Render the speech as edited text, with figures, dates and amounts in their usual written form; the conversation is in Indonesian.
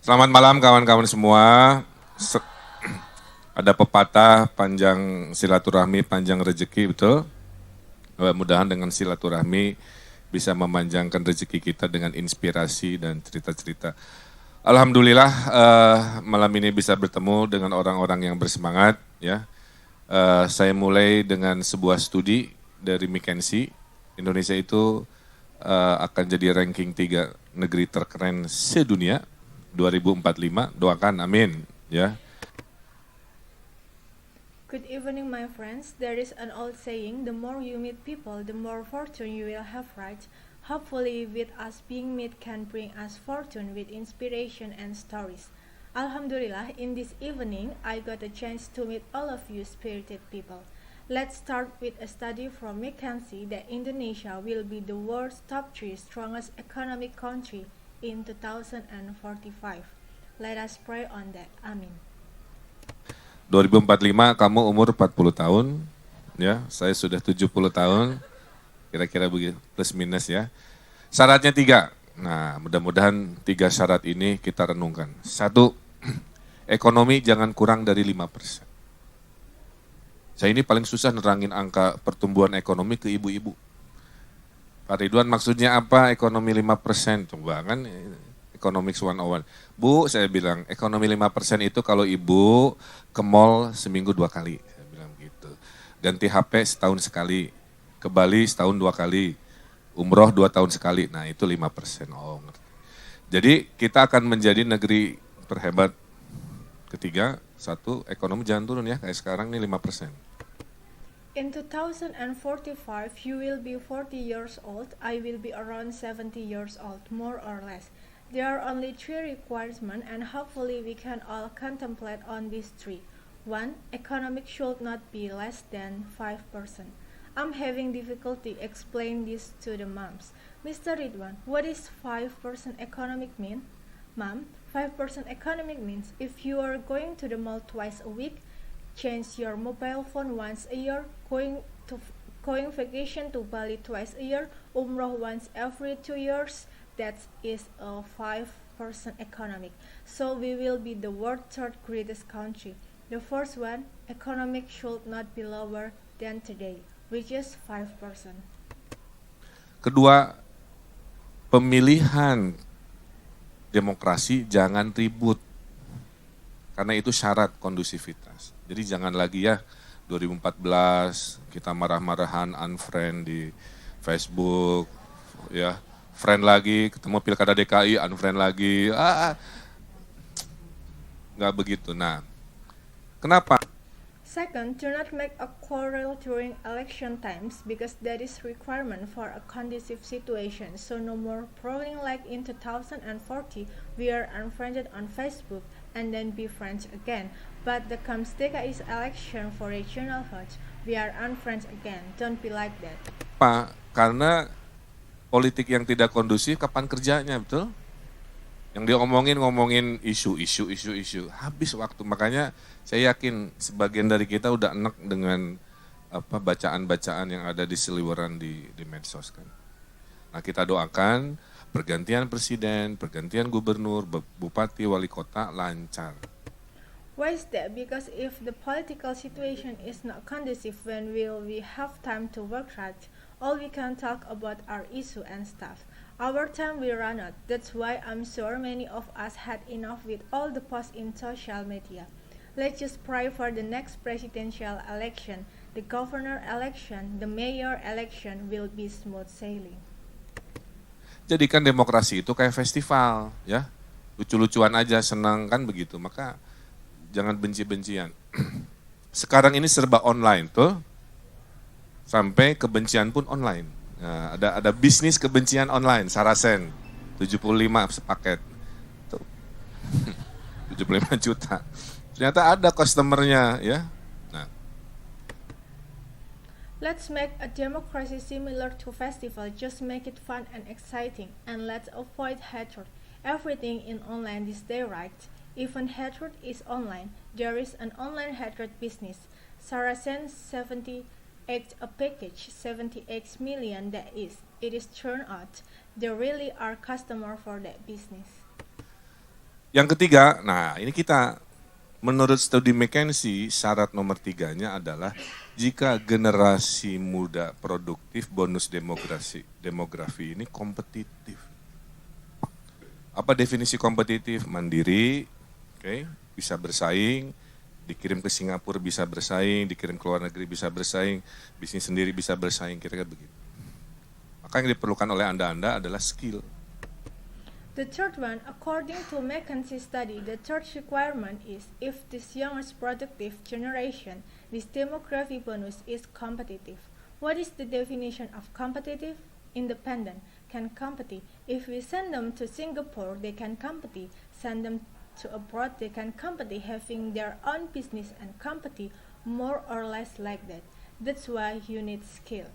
Selamat malam kawan-kawan semua. Ada pepatah panjang silaturahmi, panjang rezeki, betul? Mudah-mudahan dengan silaturahmi bisa memanjangkan rezeki kita dengan inspirasi dan cerita-cerita. Alhamdulillah malam ini bisa bertemu dengan orang-orang yang bersemangat. Ya, saya mulai dengan sebuah studi dari McKinsey. Indonesia itu akan jadi ranking 3 negeri terkeren sedunia 2045. Doakan, amin. Ya. Good evening, my friends. There is an old saying, the more you meet people, the more fortune you will have, right? Hopefully, with us being met can bring us fortune with inspiration and stories. Alhamdulillah, in this evening, I got a chance to meet all of you spirited people. Let's start with a study from McKinsey that Indonesia will be the world's top 3 strongest economic country in 2045. Let us pray on that. Amin. 2045 kamu umur 40 tahun, ya, saya sudah 70 tahun, kira-kira begitu, plus minus ya. Syaratnya 3, nah mudah-mudahan 3 syarat ini kita renungkan. 1, ekonomi jangan kurang dari 5%. Saya ini paling susah nerangin angka pertumbuhan ekonomi ke ibu-ibu. Pak Ridwan maksudnya apa ekonomi 5%? Coba kan Economics 101. Bu, saya bilang, ekonomi 5% itu kalau ibu ke mall seminggu 2 kali. Saya bilang gitu. Ganti HP setahun sekali. Ke Bali setahun 2 kali. Umroh 2 tahun sekali. Nah itu 5%. Oh, ngerti. Jadi kita akan menjadi negeri terhebat. Ketiga, 1, ekonomi jangan turun ya. Kayak sekarang nih 5%. In 2045, you will be 40 years old, I will be around 70 years old, more or less. There are only 3 requirements and hopefully we can all contemplate on these 3. 1. Economic should not be less than 5%. I'm having difficulty explaining this to the moms. Mr. Ridwan, what is 5% economic mean? Mom, 5% economic means if you are going to the mall twice a week, change your mobile phone once a year, going vacation to Bali twice a year, umrah once every 2 years, that is a 5% economic. So we will be the world's 3rd greatest country. The first one, economic should not be lower than today, which is 5%. Kedua, pemilihan demokrasi jangan ribut. Karena itu syarat kondusivitas. Jadi jangan lagi ya 2014 kita marah-marahan unfriend di Facebook, ya friend lagi, ketemu pilkada DKI, unfriend lagi, nggak begitu. Nah, kenapa? Second, do not make a quarrel during election times because that is requirement for a conducive situation. So no more prowling like in 2040, we are unfriended on Facebook and then be friends again. But the comes DKI's election for regional heads, we are unfriends again. Don't be like that. Pak, karena politik yang tidak kondusif, kapan kerjanya, betul? Yang ngomongin isu. Habis waktu, makanya saya yakin sebagian dari kita udah enak dengan bacaan-bacaan yang ada di seliweran di medsos kan. Nah kita doakan pergantian presiden, pergantian gubernur, bupati, wali kota lancar. Why is that? Because if the political situation is not conducive, when will we have time to work hard? All we can talk about are issue and stuff. Our time will run out. That's why I'm sure many of us had enough with all the posts in social media. Let's just pray for the next presidential election, the governor election, the mayor election will be smooth sailing. Jadikan demokrasi itu kayak festival, ya. Lucu-lucuan aja, senang kan begitu. Maka jangan benci-bencian. Sekarang ini serba online tuh. Sampai kebencian pun online. Nah, ada bisnis kebencian online, Sarasen, 75 sepaket. Tuh. 75 juta. Ternyata ada customernya ya. Nah. Let's make a democracy similar to festival, just make it fun and exciting, and let's avoid hatred. Everything in online this day, right? Even hatred is online. There is an online hatred business. Sarasen 78 a package, 78 million that is. It is turned out there really are customer for that business. Yang ketiga, nah ini kita, menurut studi McKinsey, syarat nomor 3-nya adalah jika generasi muda produktif, bonus demografi ini kompetitif. Apa definisi kompetitif? Mandiri, oke, bisa bersaing, dikirim ke Singapura bisa bersaing, dikirim ke luar negeri bisa bersaing, bisnis sendiri bisa bersaing, kira-kira begitu. Maka yang diperlukan oleh Anda adalah skill. The third one, according to McKinsey study, the third requirement is if this youngest productive generation, this demographic bonus is competitive. What is the definition of competitive? Independent, can compete. If we send them to Singapore, they can compete. Send them to abroad, they can compete, having their own business and compete more or less like that. That's why you need skill.